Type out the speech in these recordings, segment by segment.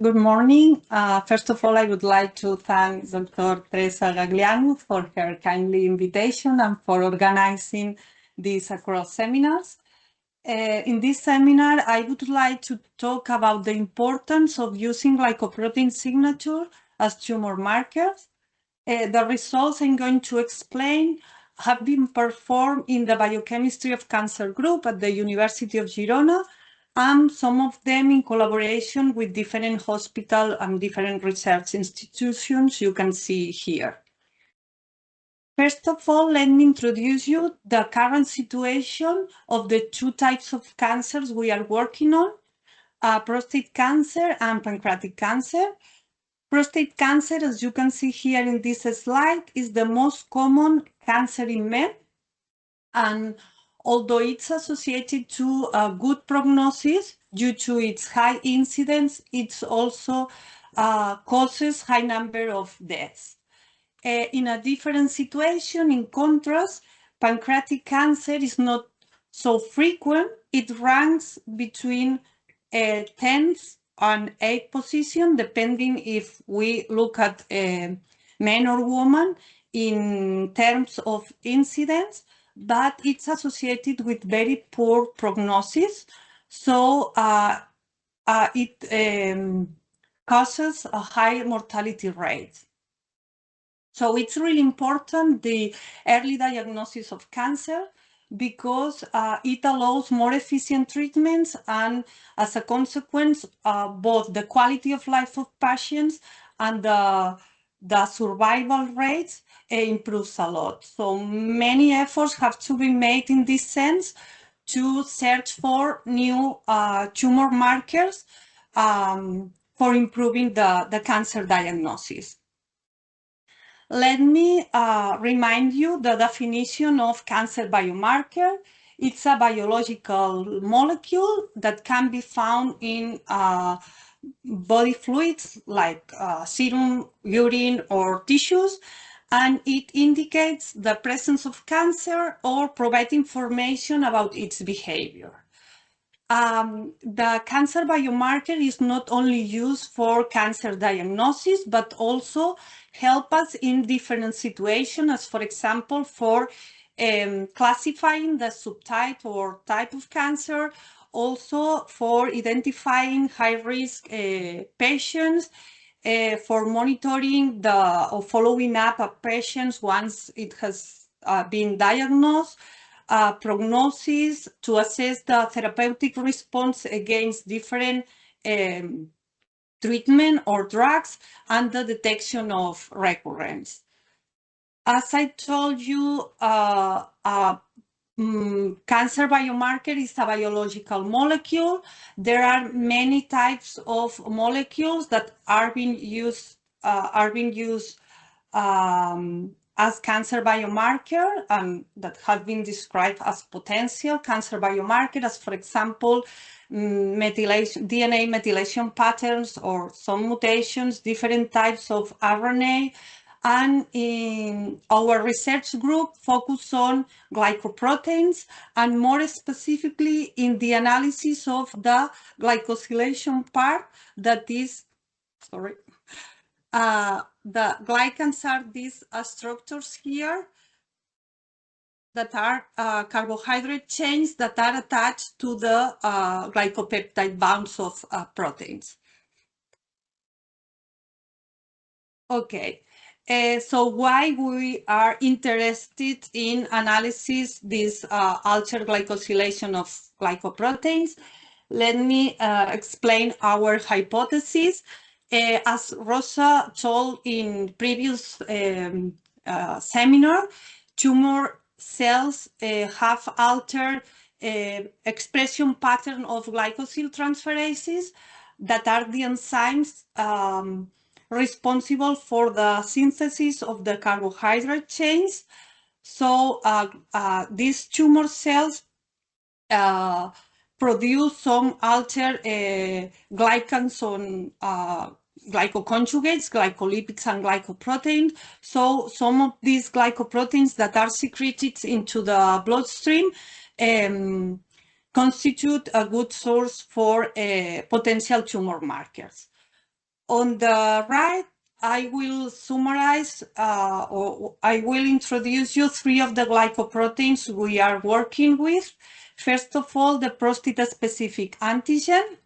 Good morning. First of all, I would like to thank Dr. Teresa Gagliano for her kindly invitation and for organizing these across seminars. In this seminar, I would like to talk about the importance of using glycoprotein signature as tumor markers. The results I'm going to explain have been performed in the Biochemistry of Cancer group at the University of Girona, and some of them in collaboration with different hospitals and different research institutions you can see here. First of all, let me introduce you the current situation of the two types of cancers we are working on, prostate cancer and pancreatic cancer. Prostate cancer, as you can see here in this slide, is the most common cancer in men, and although it's associated to a good prognosis due to its high incidence, it also causes high number of deaths. In a different situation, in contrast, pancreatic cancer is not so frequent. It ranks between 10th and 8th position, depending if we look at men or woman in terms of incidence, but it's associated with very poor prognosis. So it causes a high mortality rate. So it's really important, the early diagnosis of cancer, because it allows more efficient treatments, and as a consequence, both the quality of life of patients and the survival rates improves a lot. So many efforts have to be made in this sense to search for new tumor markers for improving the cancer diagnosis. Let me remind you the definition of cancer biomarker. It's a biological molecule that can be found in body fluids like serum, urine, or tissues, and it indicates the presence of cancer or provide information about its behavior. The cancer biomarker is not only used for cancer diagnosis, but also help us in different situations, as for example, for classifying the subtype or type of cancer, also for identifying high-risk patients, for monitoring or following up a patient once it has been diagnosed, prognosis, to assess the therapeutic response against different treatment or drugs, and the detection of recurrence. As I told you, cancer biomarker is a biological molecule. There are many types of molecules that are being used as cancer biomarker, and that have been described as potential cancer biomarker, as for example, DNA methylation patterns or some mutations, different types of RNA. And in our research group focus on glycoproteins, and more specifically in the analysis of the glycosylation part, that is, the glycans are these structures here that are carbohydrate chains that are attached to the glycopeptide bonds of proteins. Okay, so why we are interested in analysis this altered glycosylation of glycoproteins? Let me explain our hypothesis. As Rosa told in previous seminar, tumor cells have altered expression pattern of glycosyl transferases that are the enzymes responsible for the synthesis of the carbohydrate chains. So these tumor cells produce some altered glycans on glycoconjugates, glycolipids, and glycoproteins. So some of these glycoproteins that are secreted into the bloodstream constitute a good source for potential tumor markers. On the right, I will summarize or I will introduce you 3 of the glycoproteins we are working with. First of all, the prostate-specific antigen.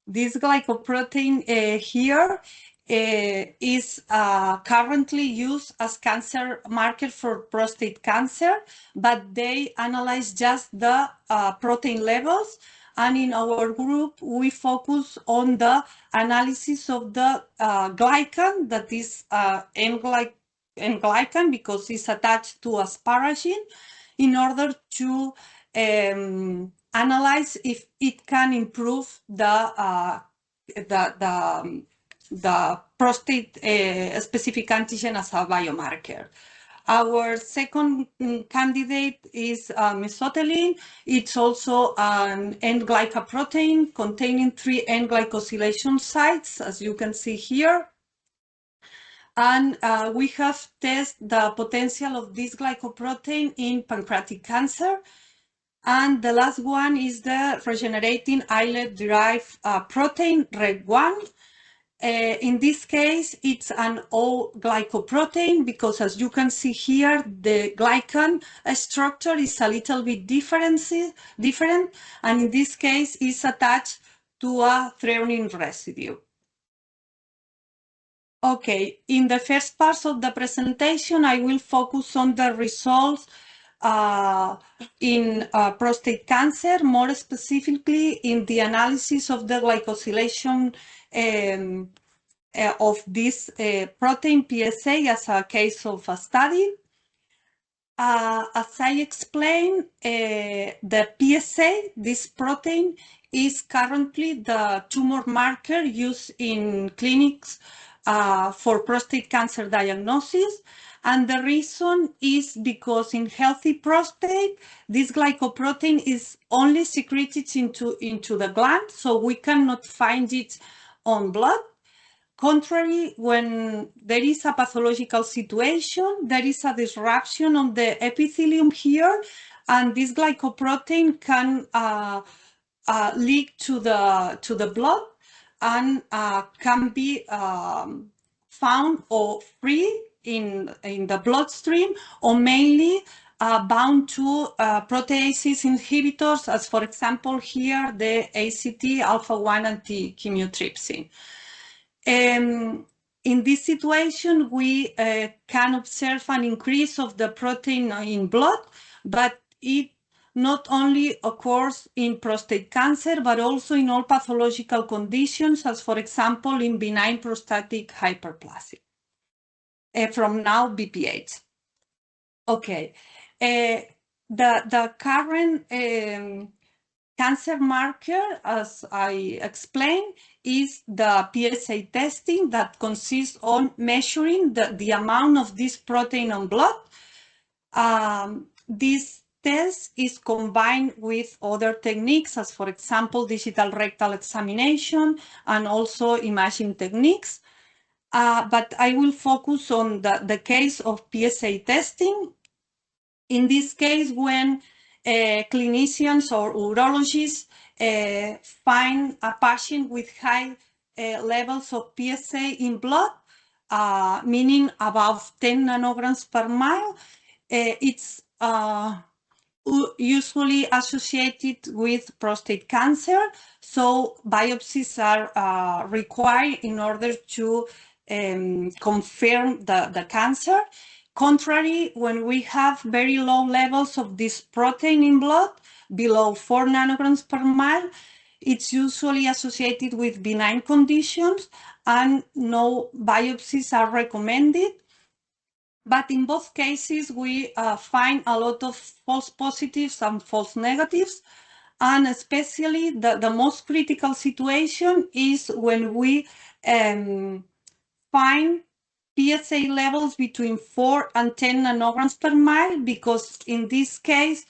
This glycoprotein here is currently used as cancer marker for prostate cancer, but they analyze just the protein levels. And in our group, we focus on the analysis of the glycan, that is N-glycan, because it's attached to asparagine, in order to analyze if it can improve the prostate specific antigen as a biomarker. Our second candidate is mesothelin. It's also an N-glycoprotein containing 3 N-glycosylation sites, as you can see here. And we have tested the potential of this glycoprotein in pancreatic cancer. And the last one is the regenerating islet-derived protein, REG1. In this case, it's an O-glycoprotein because, as you can see here, the glycan structure is a little bit different, and in this case, it's attached to a threonine residue. Okay, in the first part of the presentation, I will focus on the results in prostate cancer, more specifically in the analysis of the glycosylation of this protein PSA as a case of a study. As I explained, the PSA, this protein, is currently the tumor marker used in clinics for prostate cancer diagnosis. And the reason is because in healthy prostate, this glycoprotein is only secreted into the gland, so we cannot find it on blood. Contrary, when there is a pathological situation, there is a disruption on the epithelium here, and this glycoprotein can leak to the blood and can be found or free in the bloodstream, or mainly bound to proteases inhibitors, as for example here the ACT alpha-1 anti-chymotrypsin. In this situation, we can observe an increase of the protein in blood, but it not only occurs in prostate cancer, but also in all pathological conditions, as for example, in benign prostatic hyperplasia. From now, BPH. Okay. The current cancer marker, as I explained, is the PSA testing that consists on measuring the amount of this protein on blood. This test is combined with other techniques, as for example, digital rectal examination and also imaging techniques. But I will focus on the case of PSA testing. In this case, when clinicians or urologists find a patient with high levels of PSA in blood, meaning above 10 nanograms per mile, it's usually associated with prostate cancer. So biopsies are required in order to confirm the cancer. Contrary, when we have very low levels of this protein in blood, below 4 nanograms per mile, it's usually associated with benign conditions and no biopsies are recommended. But in both cases, we find a lot of false positives and false negatives. And especially the most critical situation is when we find PSA levels between 4 and 10 nanograms per mile, because in this case,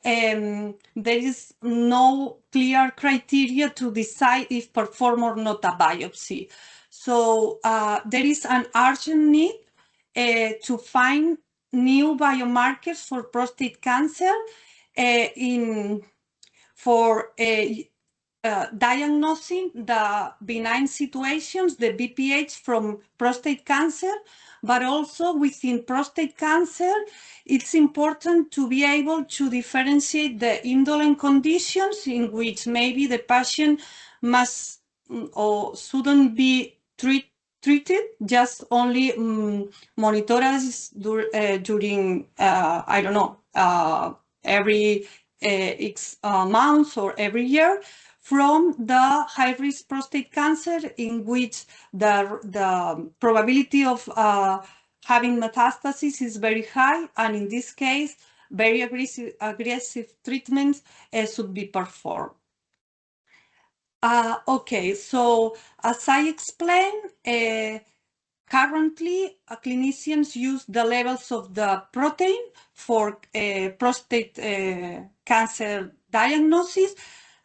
there is no clear criteria to decide if perform or not a biopsy. So there is an urgent need to find new biomarkers for prostate cancer. for diagnosing the benign situations, the BPH from prostate cancer, but also within prostate cancer, it's important to be able to differentiate the indolent conditions in which maybe the patient must or shouldn't be treated, just only monitored during, I don't know, every X months or every year, from the high-risk prostate cancer, in which the probability of having metastasis is very high, and in this case, very aggressive treatments should be performed. Okay, so as I explained, currently clinicians use the levels of the protein for prostate cancer diagnosis,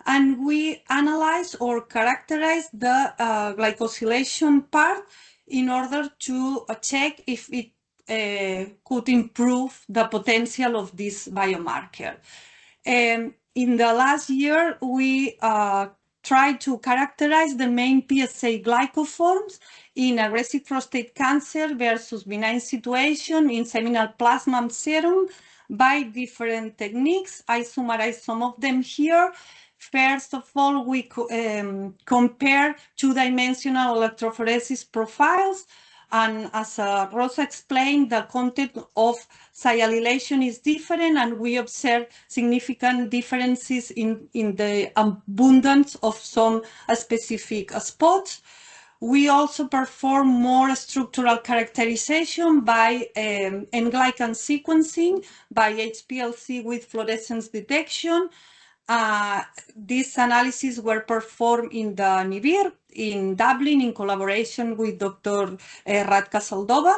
and we analyze or characterize the glycosylation part in order to check if it could improve the potential of this biomarker. In the last year, we tried to characterize the main PSA glycoforms in aggressive prostate cancer versus benign situation in seminal plasma and serum by different techniques. I summarize some of them here. First of all, we compare two-dimensional electrophoresis profiles. And as Rosa explained, the content of sialylation is different, and we observe significant differences in the abundance of some specific spots. We also perform more structural characterization by N-glycan sequencing, by HPLC with fluorescence detection. These analyses were performed in the NIBIR in Dublin in collaboration with Dr. Radka Saldova.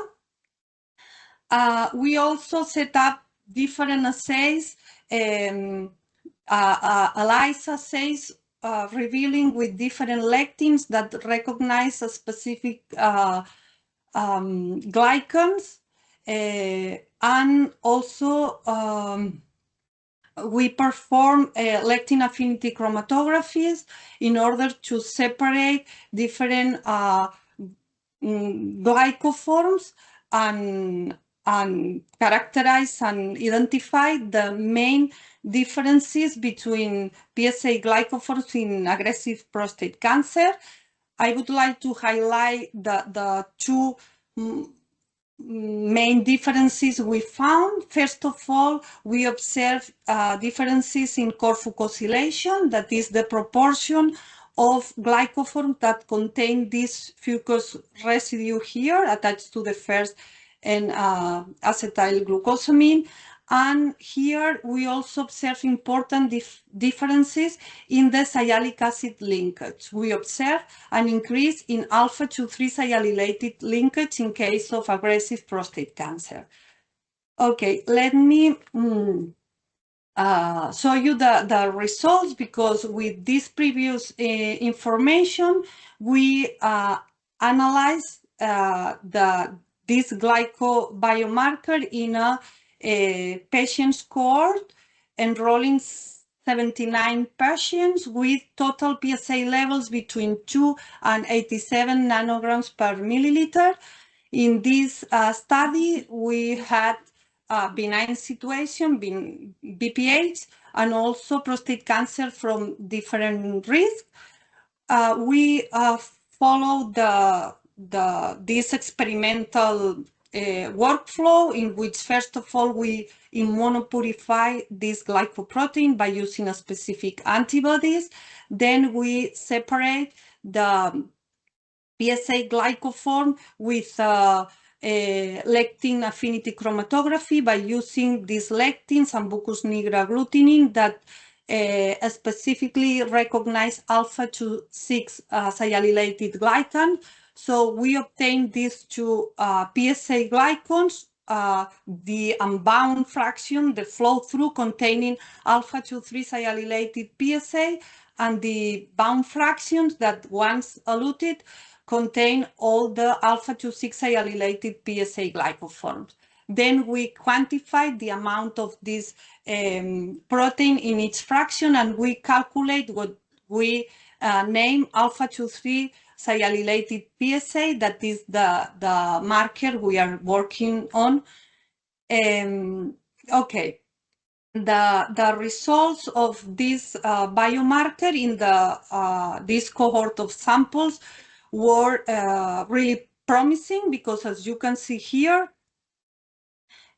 We also set up different assays, ELISA assays, revealing with different lectins that recognize a specific glycans, and also we perform lectin affinity chromatographies in order to separate different glycoforms and characterize and identify the main differences between PSA glycoforms in aggressive prostate cancer. I would like to highlight the two main differences we found. First of all, we observe differences in corfucosylation, that is the proportion of glycoforms that contain this fucus residue here attached to the first and acetyl glucosamine. And here we also observe important differences in the sialic acid linkage. We observe an increase in alpha-2,3 sialylated linkage in case of aggressive prostate cancer. Okay, let me show you the results, because with this previous information, we analyze this glycobiomarker in a patients cohort enrolling 79 patients with total PSA levels between 2 and 87 nanograms per milliliter. In this study, we had benign situation, BPH, and also prostate cancer from different risks. We follow this experimental workflow, in which, first of all, we immunopurify this glycoprotein by using a specific antibodies. Then we separate the PSA glycoform with lectin affinity chromatography by using these lectins and bucus nigra glutenin that specifically recognize alpha-2,6 sialylated glycan. So we obtain these two PSA glycans, the unbound fraction, the flow-through containing alpha-2,3 sialylated PSA, and the bound fractions that once eluted contain all the alpha-2,6 sialylated PSA glycoforms. then we quantify the amount of this protein in each fraction, and we calculate what we name alpha-2,3 sialylated PSA. That is the marker we are working on. Okay. The results of this biomarker in this cohort of samples were really promising, because as you can see here,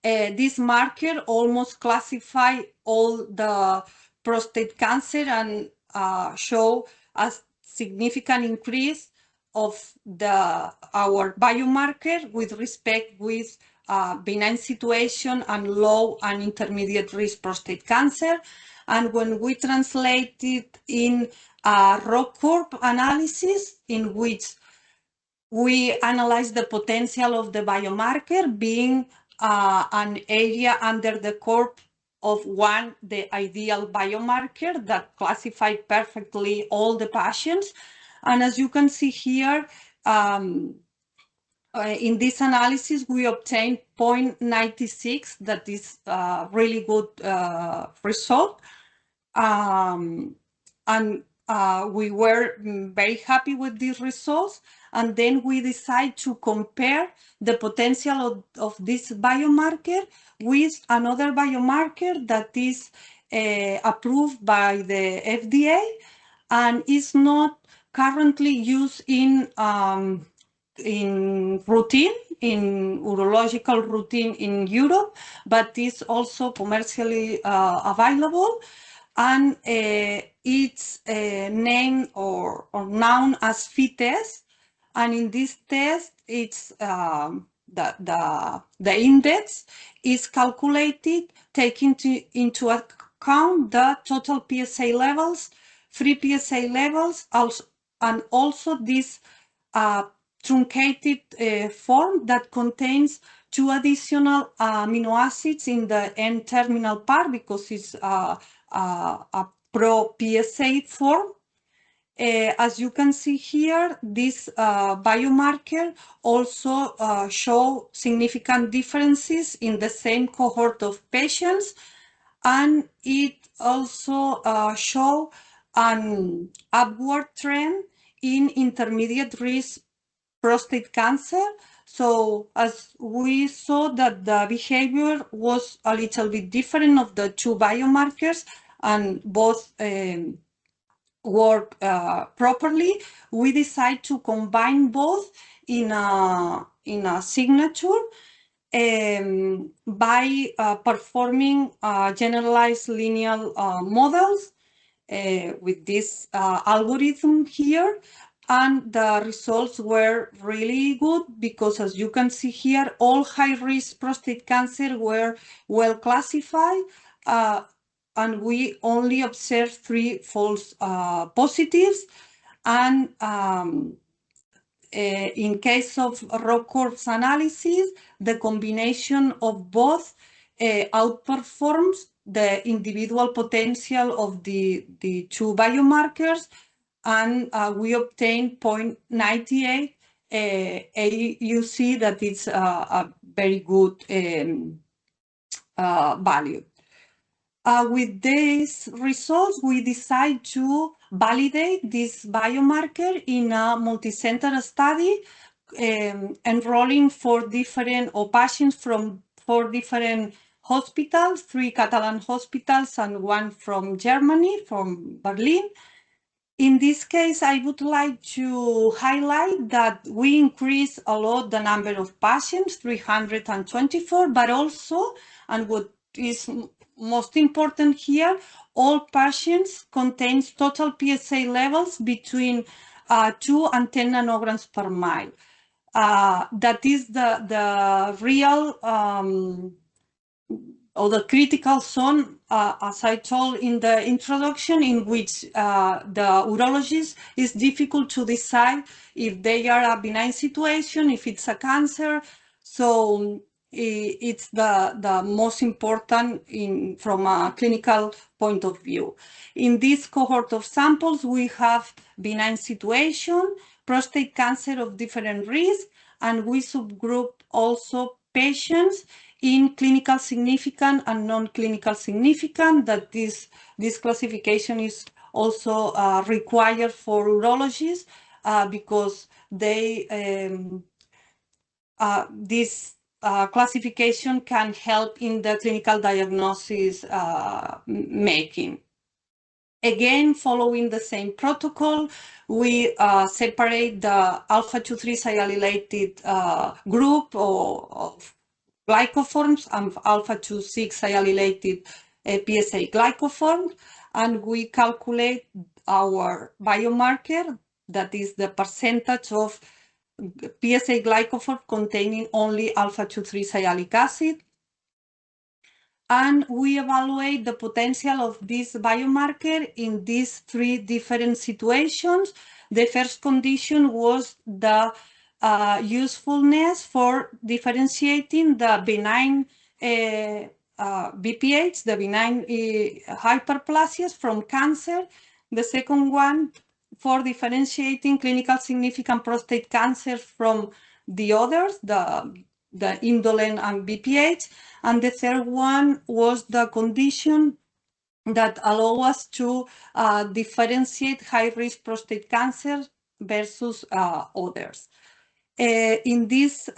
this marker almost classify all the prostate cancer and show a significant increase of our biomarker with respect with benign situation and low and intermediate risk prostate cancer. And when we translate it in a raw curve analysis, in which we analyze the potential of the biomarker being an area under the curve of one, the ideal biomarker that classifies perfectly all the patients. And as you can see here, in this analysis, we obtained 0.96. That is a really good result. And we were very happy with these results. And then we decide to compare the potential of this biomarker with another biomarker that is approved by the FDA and is not currently used in routine, in urological routine in Europe, but is also commercially available. And it's named or known as FITEST. And in this test, it's the index is calculated taking into account the total PSA levels, free PSA levels, and also this truncated form that contains 2 additional amino acids in the N-terminal part, because it's a pro-PSA form. As you can see here, this biomarker also show significant differences in the same cohort of patients, and it also show an upward trend in intermediate risk prostate cancer. So as we saw that the behavior was a little bit different of the 2 biomarkers, and both work properly, we decide to combine both in a signature by performing generalized linear models with this algorithm here. And the results were really good, because as you can see here, all high-risk prostate cancer were well classified, and we only observed 3 false positives. And in case of raw curves analysis, the combination of both outperforms the individual potential of the 2 biomarkers, and we obtained 0.98 AUC. That is a very good value. With these results, we decide to validate this biomarker in a multicenter study, enrolling 4 different patients from 4 different hospitals, 3 Catalan hospitals and 1 from Germany, from Berlin. In this case, I would like to highlight that we increase a lot the number of patients, 324, but also, and what is most important here, all patients contains total PSA levels between 2 and 10 nanograms per mile. That is the real or the critical zone, as I told in the introduction, in which the urologist is difficult to decide if they are a benign situation, if it's a cancer. So it's the most important from a clinical point of view. In this cohort of samples, we have benign situation, prostate cancer of different risk, and we subgroup also patients in clinical significant and non-clinical significant, that this classification is also required for urologists because they this classification can help in the clinical diagnosis making. Again, following the same protocol, we separate the alpha-2,3 sialylated group of glycoforms and alpha-2,6 sialylated PSA glycoforms, and we calculate our biomarker, that is the percentage of PSA glycoform containing only alpha-2,3 sialic acid. And we evaluate the potential of this biomarker in these three different situations. The first condition was the usefulness for differentiating the benign BPH, the benign hyperplasias from cancer. The second one, for differentiating clinical significant prostate cancer from the others, the indolent and BPH. And the third one was the condition that allow us to differentiate high-risk prostate cancer versus others. In this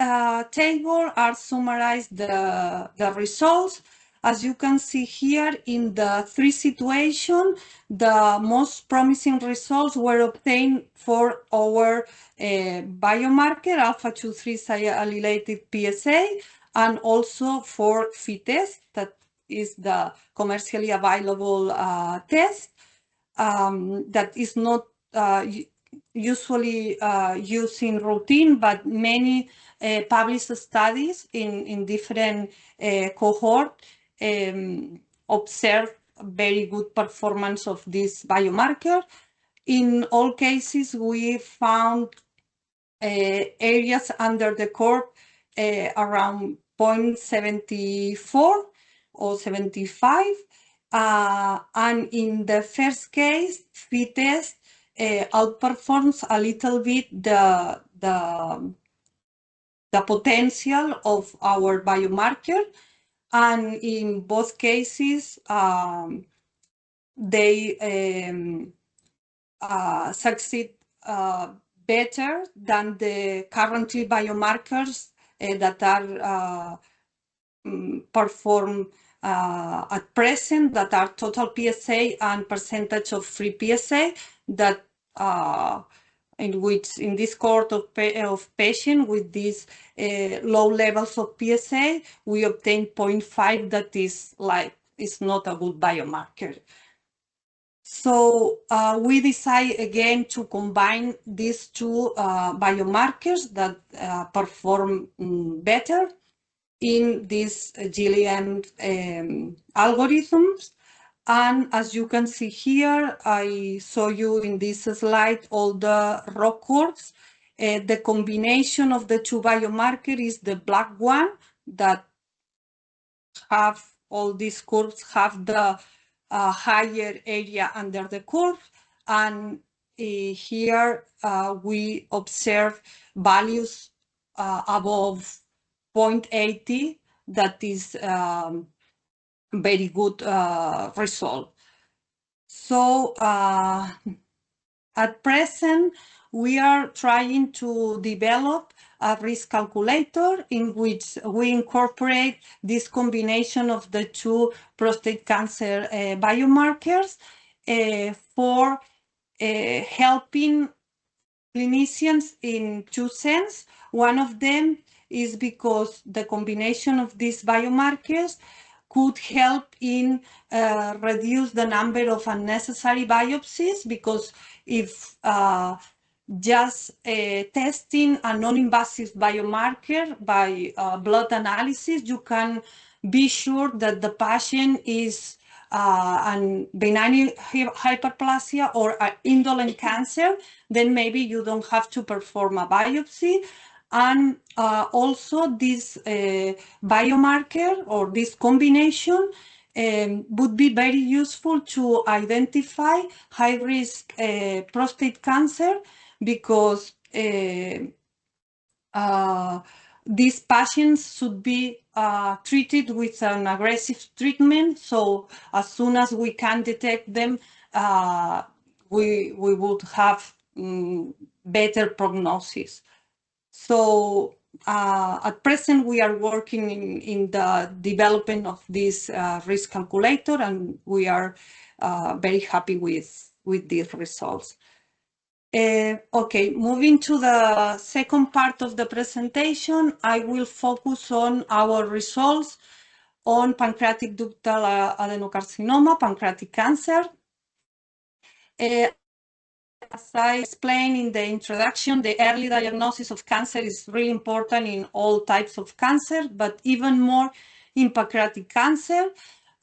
table are summarized the results. As you can see here, in the three situations, the most promising results were obtained for our biomarker, alpha-2,3 sialylated PSA, and also for FITEST, that is the commercially available test that is not usually used in routine, but many published studies in different cohorts observe very good performance of this biomarker. In all cases, we found areas under the curve around 0.74 or 75. And in the first case, FITEST outperforms a little bit the potential of our biomarker. And in both cases, they succeed better than the currently biomarkers that are performed at present, that are total PSA and percentage of free PSA, that in this cohort of patients with these low levels of PSA, we obtain 0.5, that is not a good biomarker. So we decide again to combine these two biomarkers that perform better in these GLM algorithms. And as you can see here, I show you in this slide all the row curves. The combination of the two biomarkers is the black one, that have all these curves have the higher area under the curve. And here we observe values above 0.80, that is very good result. So at present, we are trying to develop a risk calculator in which we incorporate this combination of the two prostate cancer biomarkers for helping clinicians in two senses. One of them is because the combination of these biomarkers could help in reduce the number of unnecessary biopsies, because if just testing a non-invasive biomarker by blood analysis, you can be sure that the patient is an benign hyperplasia or an indolent cancer, then maybe you don't have to perform a biopsy. And also this biomarker or this combination would be very useful to identify high-risk prostate cancer, because these patients should be treated with an aggressive treatment. So as soon as we can detect them, we would have better prognosis. So at present, we are working in the development of this risk calculator, and we are very happy with these results. Okay, moving to the second part of the presentation, I will focus on our results on pancreatic ductal adenocarcinoma, pancreatic cancer. As I explained in the introduction, the early diagnosis of cancer is really important in all types of cancer, but even more in pancreatic cancer.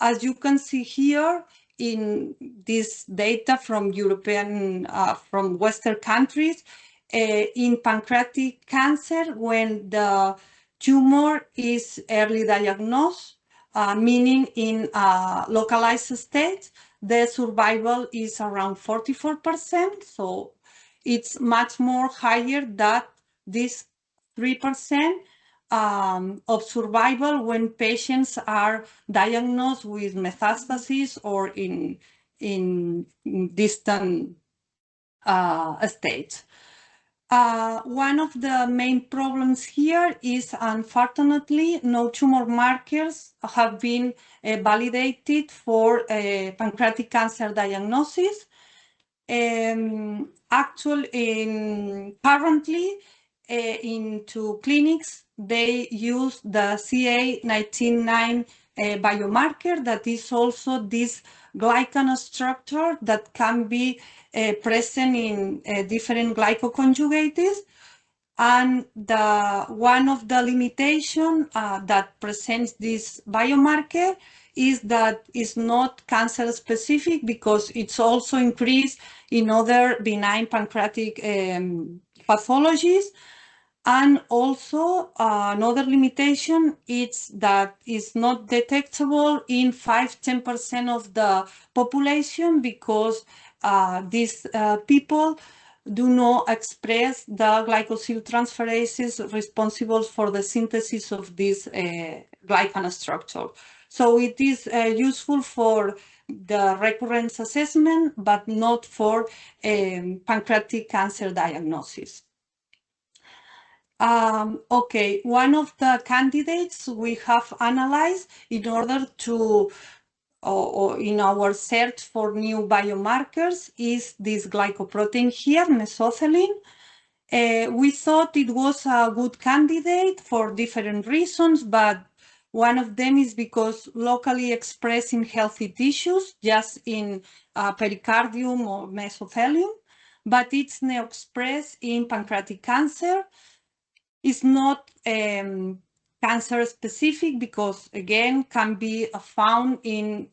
As you can see here in this data from from Western countries, in pancreatic cancer, when the tumor is early diagnosed, meaning in a localized state, the survival is around 44%. So it's much more higher than this 3% of survival when patients are diagnosed with metastasis or in distant states. One of the main problems here is, unfortunately, no tumor markers have been validated for pancreatic cancer diagnosis. Currently, into clinics, they use the CA19-9 biomarker that is also this glycan structure that can be present in different glycoconjugates. And one of the limitations that presents this biomarker is that it's not cancer specific, because it's also increased in other benign pancreatic pathologies. And also another limitation is that it's not detectable in 5–10% of the population, because these people do not express the glycosyl transferases responsible for the synthesis of this glycan structure. So it is useful for the recurrence assessment, but not for pancreatic cancer diagnosis. Okay, one of the candidates we have analyzed in order to, or in our search for new biomarkers, is this glycoprotein here, mesothelin. We thought it was a good candidate for different reasons, but one of them is because locally expressed in healthy tissues, just in pericardium or mesothelium, but it's now expressed in pancreatic cancer. It's not cancer specific, because again can be found in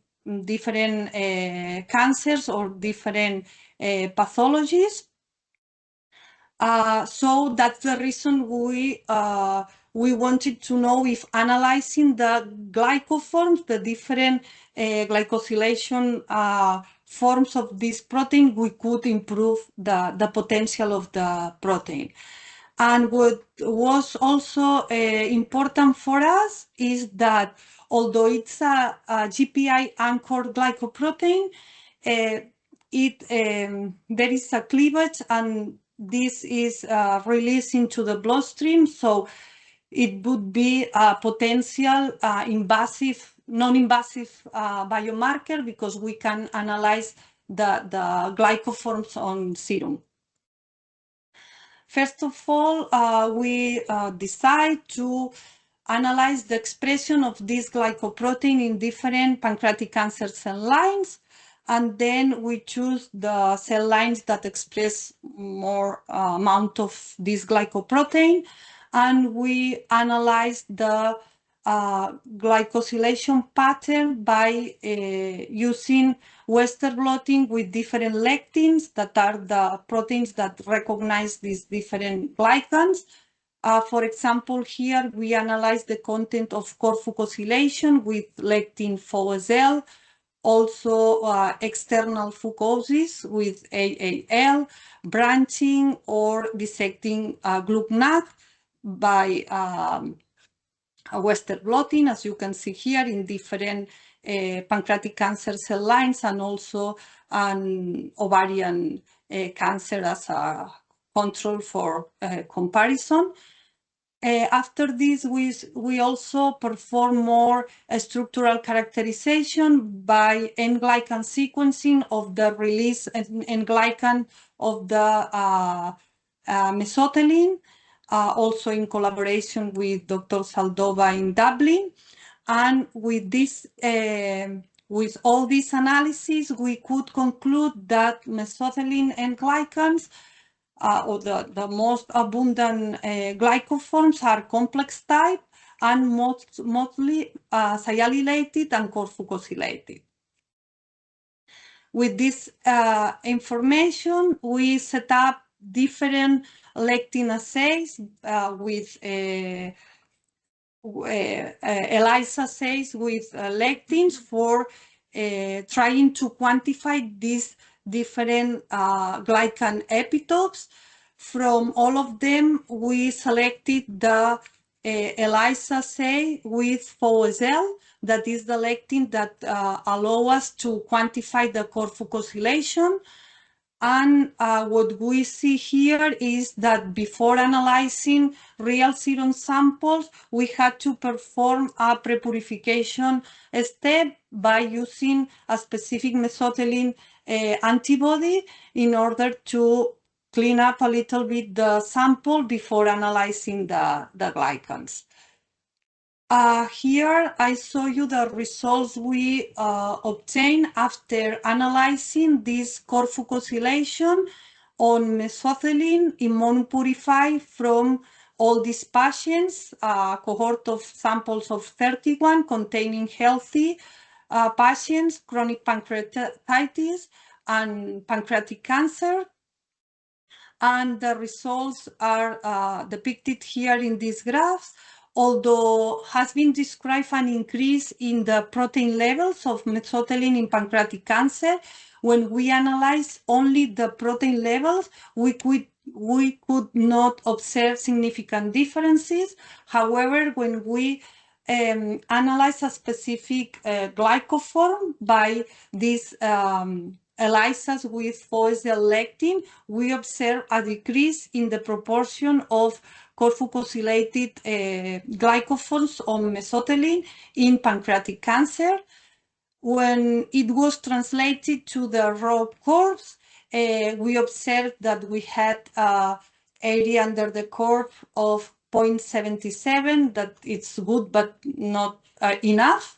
different cancers or different pathologies. So that's the reason we wanted to know if analyzing the glycoforms, the different glycosylation forms of this protein, we could improve the potential of the protein. And what was also important for us is that although it's a GPI anchored glycoprotein, there is a cleavage, and this is released into the bloodstream. So it would be a potential non-invasive biomarker, because we can analyze the glycoforms on serum. First of all, we decide to analyze the expression of this glycoprotein in different pancreatic cancer cell lines, and then we choose the cell lines that express more amount of this glycoprotein, and we analyze the glycosylation pattern by using Western blotting with different lectins, that are the proteins that recognize these different glycans. For example, here we analyze the content of co-fucosylation with lectin FOSL, also external fucosis with AAL, branching or dissecting GLUC-NAC by Western blotting, as you can see here, in different pancreatic cancer cell lines, and also an ovarian cancer as a control for comparison. After this, we also perform more structural characterization by N-glycan sequencing of the release N-glycan of the mesothelin, also in collaboration with Dr. Saldova in Dublin. And with this, with all these analyses, we could conclude that mesothelin N-glycans or the most abundant glycoforms are complex type and mostly sialylated and corfucosylated. With this information, we set up different lectin assays with ELISA assays with lectins for trying to quantify these different glycan epitopes. From all of them, we selected the ELISA assay with FOSL, that is the lectin that allow us to quantify the corfucosylation. And what we see here is that before analyzing real serum samples, we had to perform a prepurification step by using a specific mesothelin antibody in order to clean up a little bit the sample before analyzing the glycans. Here I show you the results we obtained after analyzing this corfucosylation on mesothelin immunopurified from all these patients, a cohort of samples of 31 containing healthy patients, chronic pancreatitis and pancreatic cancer. And the results are depicted here in these graphs. Although has been described an increase in the protein levels of mesothelin in pancreatic cancer, when we analyze only the protein levels, we could not observe significant differences. However, when we analyze a specific glycoform by these ELISAs with FOSL lectin, we observe a decrease in the proportion of corfucosylated glycoforms on mesothelin in pancreatic cancer. When it was translated to the raw curves, we observed that we had area under the curve of 0.77, that it's good but not enough.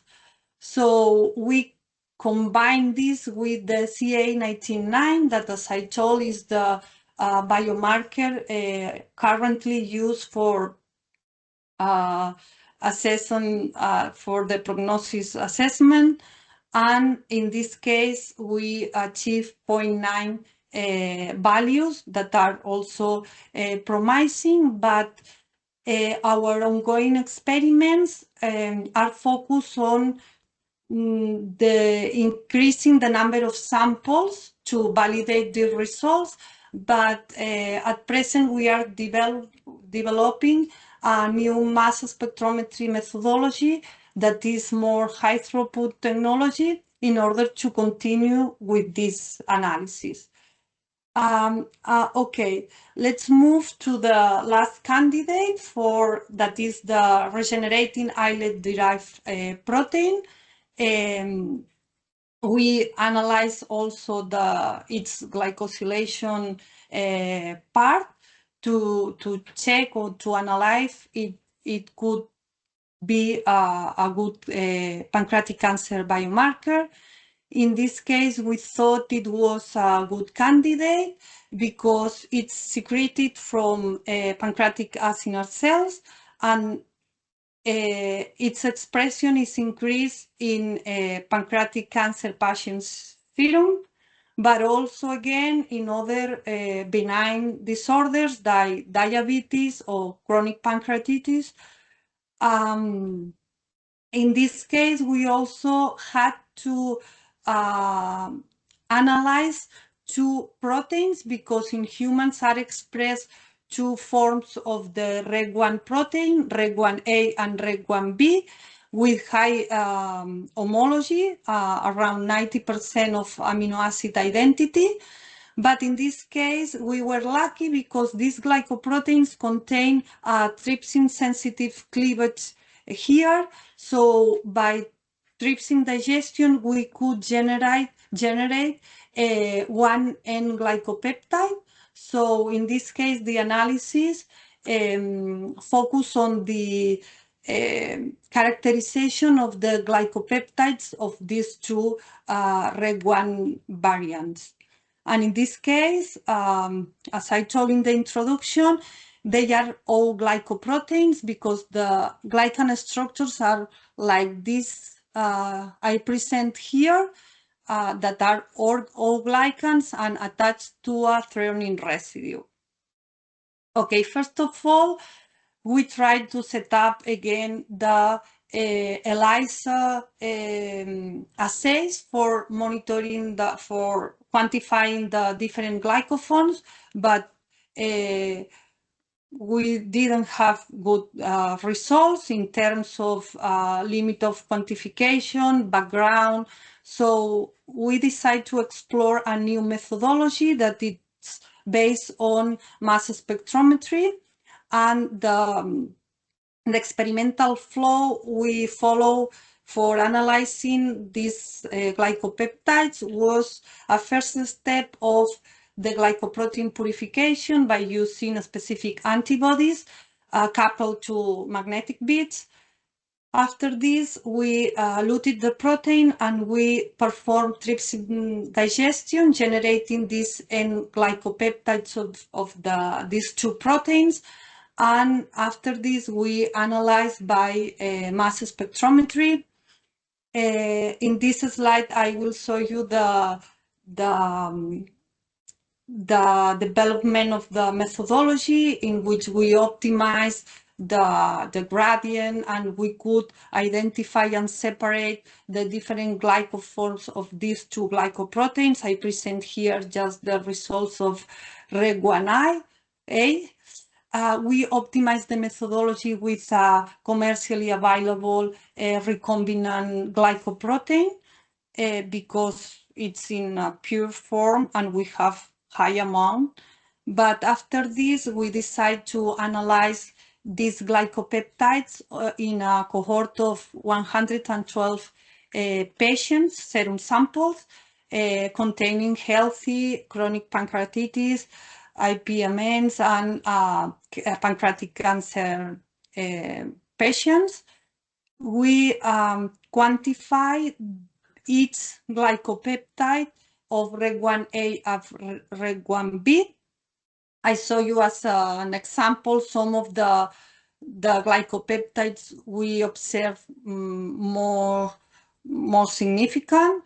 So we combine this with the CA19-9, that, as I told, is the biomarker currently used for assessment for the prognosis assessment. And in this case, we achieve 0.9 values that are also promising, but our ongoing experiments are focused on the increasing the number of samples to validate the results. But at present, we are developing a new mass spectrometry methodology that is more high throughput technology in order to continue with this analysis. Okay, let's move to the last candidate that is the regenerating islet-derived protein. We analyze also its glycosylation part to check or to analyze if it could be a good pancreatic cancer biomarker. In this case, we thought it was a good candidate because it's secreted from pancreatic acinar cells, and its expression is increased in pancreatic cancer patients' serum, but also again in other benign disorders like diabetes or chronic pancreatitis. In this case, we also had to analyze two proteins because in humans are expressed two forms of the REG1 protein, REG1A and REG1B, with high homology, around 90% of amino acid identity. But in this case, we were lucky because these glycoproteins contain trypsin-sensitive cleavage here. So by trypsin digestion, we could generate one N glycopeptide. So in this case, the analysis focus on the characterization of the glycopeptides of these two REG1 variants. And in this case, as I told in the introduction, they are all glycoproteins because the glycan structures are like this I present here, that are all glycans and attached to a threonine residue. Okay, first of all, we tried to set up again the ELISA assays for monitoring for quantifying the different glycophones, but we didn't have good results in terms of limit of quantification, background. So we decided to explore a new methodology that is based on mass spectrometry, and the experimental flow we follow for analyzing these glycopeptides was a first step of the glycoprotein purification by using specific antibodies coupled to magnetic beads. After this, we eluted the protein and we performed trypsin digestion, generating these N glycopeptides of these two proteins. And after this, we analyzed by mass spectrometry. In this slide, I will show you the development of the methodology in which we optimize the gradient, and we could identify and separate the different glycoforms of these two glycoproteins. I present here just the results of REG1A. We optimize the methodology with a commercially available recombinant glycoprotein because it's in a pure form and we have high amount. But after this, we decide to analyze these glycopeptides in a cohort of 112 patients, serum samples, containing healthy chronic pancreatitis, IPMNs, and pancreatic cancer patients. We quantify each glycopeptide of REG1A and REG1B. I show you as an example some of the glycopeptides we observe more significant,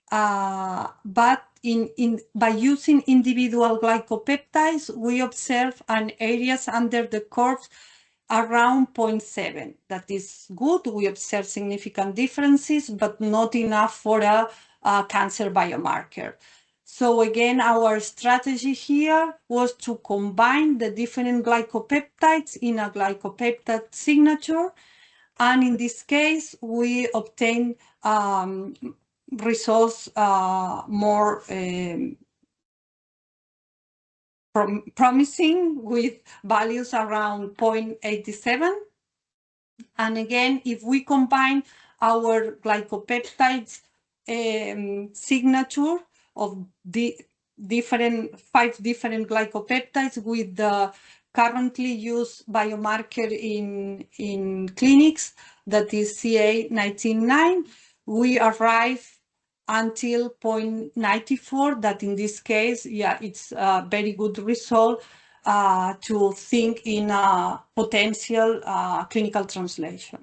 but by using individual glycopeptides, we observe an areas under the curves around 0.7. That is good. We observe significant differences, but not enough for a cancer biomarker. So again, our strategy here was to combine the different glycopeptides in a glycopeptide signature. And in this case, we obtained results more promising, with values around 0.87. And again, if we combine our glycopeptides signature of the five different glycopeptides with the currently used biomarker in clinics, that is CA19-9, we arrive until 0.94, that in this case, yeah, it's a very good result to think in a potential clinical translation.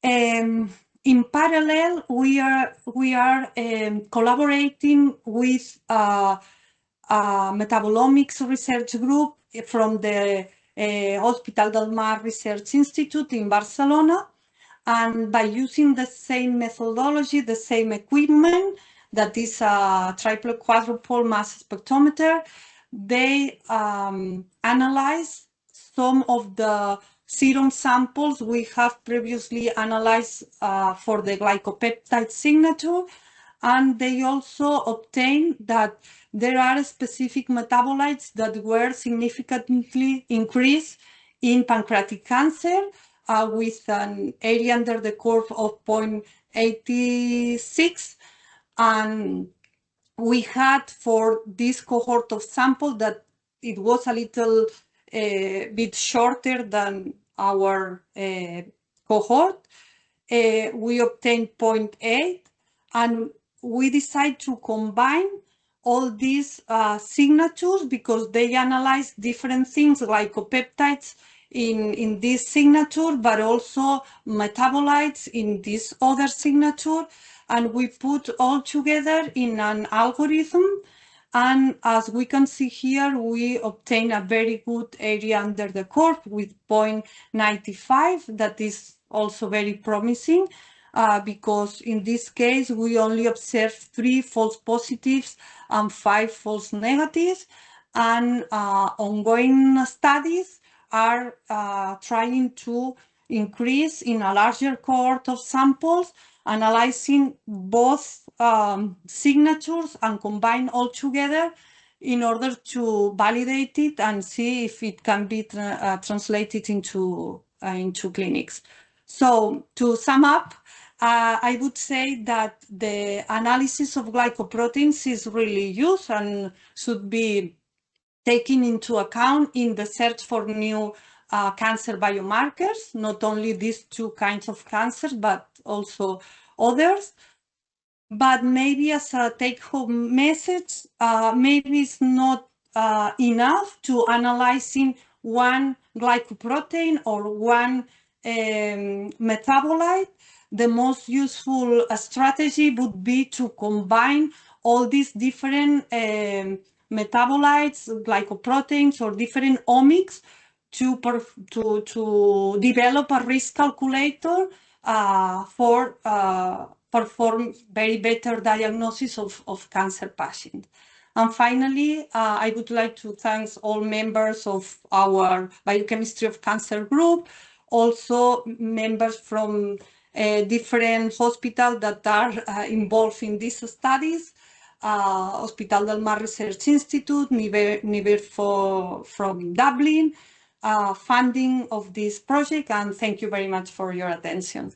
In parallel, we are collaborating with a metabolomics research group from the Hospital del Mar Research Institute in Barcelona. And by using the same methodology, the same equipment, that is a triple quadruple mass spectrometer, they analyze some of the serum samples we have previously analyzed for the glycopeptide signature, and they also obtained that there are specific metabolites that were significantly increased in pancreatic cancer with an area under the curve of 0.86. And we had for this cohort of sample that it was a little bit shorter than our cohort. We obtained 0.8, and we decided to combine all these signatures because they analyze different things like glycopeptides in this signature, but also metabolites in this other signature. And we put all together in an algorithm. And as we can see here, we obtain a very good area under the curve with 0.95. That is also very promising because in this case, we only observed 3 false positives and 5 false negatives. And ongoing studies are trying to increase in a larger cohort of samples, analyzing both signatures and combine all together in order to validate it and see if it can be translated into clinics. So to sum up, I would say that the analysis of glycoproteins is really used and should be taken into account in the search for new cancer biomarkers, not only these 2 kinds of cancers, but also others. But maybe as a take-home message, maybe it's not enough to analyzing one glycoprotein or one metabolite. The most useful strategy would be to combine all these different metabolites, glycoproteins, or different omics to develop a risk calculator for perform very better diagnosis of cancer patients. And finally, I would like to thank all members of our Biochemistry of Cancer group, also members from different hospitals that are involved in these studies, Hospital del Mar Research Institute, Niver from Dublin, funding of this project, and thank you very much for your attention.